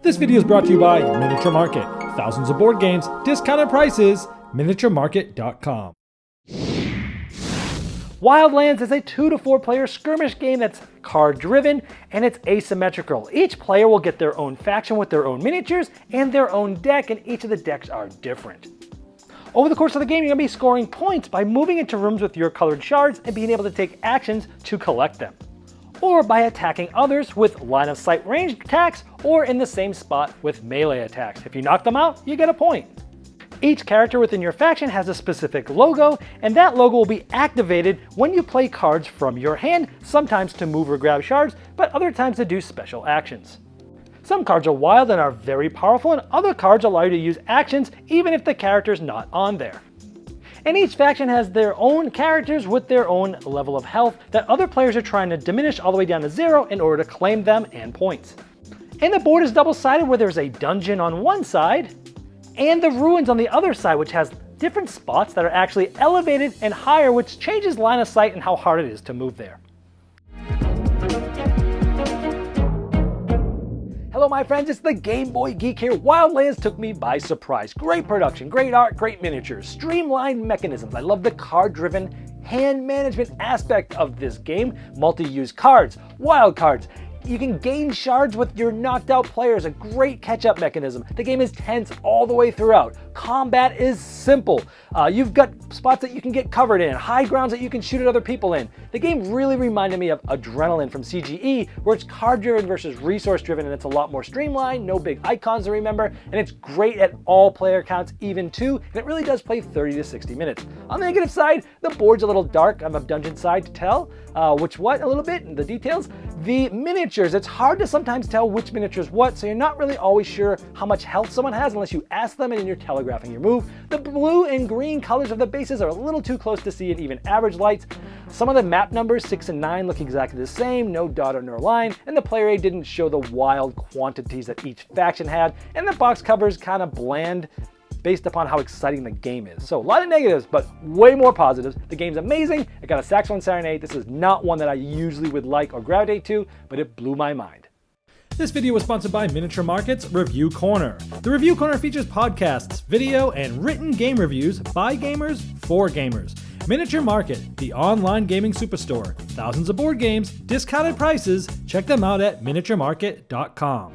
This video is brought to you by Miniature Market. Thousands of board games, discounted prices, miniaturemarket.com. Wildlands is a 2 to 4 player skirmish game that's card driven and it's asymmetrical. Each player will get their own faction with their own miniatures and their own deck, and each of the decks are different. Over the course of the game, you're going to be scoring points by moving into rooms with your colored shards and being able to take actions to collect them, or by attacking others with line of sight ranged attacks, or in the same spot with melee attacks. If you knock them out, you get a point. Each character within your faction has a specific logo, and that logo will be activated when you play cards from your hand, sometimes to move or grab shards, but other times to do special actions. Some cards are wild and are very powerful, and other cards allow you to use actions even if the character's not on there. And each faction has their own characters with their own level of health that other players are trying to diminish all the way down to 0 in order to claim them and points. And the board is double-sided, where there's a dungeon on one side and the ruins on the other side, which has different spots that are actually elevated and higher, which changes line of sight and how hard it is to move there. Hello my friends, it's the Game Boy Geek here. Wildlands took me by surprise. Great production, great art, great miniatures, streamlined mechanisms. I love the card-driven hand management aspect of this game. Multi-use cards, wild cards. You can gain shards with your knocked out players, a great catch-up mechanism. The game is tense all the way throughout. Combat is simple. You've got spots that you can get covered in, high grounds that you can shoot at other people in. The game really reminded me of Adrenaline from CGE, where it's card-driven versus resource-driven, and it's a lot more streamlined, no big icons to remember, and it's great at all player counts, even 2, and it really does play 30 to 60 minutes. On the negative side, the board's a little dark on the dungeon side to tell a little bit, and the details. The miniatures, it's hard to sometimes tell which miniature is what, so you're not really always sure how much health someone has unless you ask them and you're telegraphing your move. The blue and green colors of the bases are a little too close to see in even average lights. Some of the map numbers, 6 and 9, look exactly the same, no dot or no line, and the player aid didn't show the wild quantities that each faction had, and the box cover is kind of bland based upon how exciting the game is. So a lot of negatives, but way more positives. The game's amazing. It got a saxophone serenade. This is not one that I usually would like or gravitate to, but it blew my mind. This video was sponsored by Miniature Market's Review Corner. The Review Corner features podcasts, video, and written game reviews by gamers for gamers. Miniature Market, the online gaming superstore. Thousands of board games, discounted prices. Check them out at miniaturemarket.com.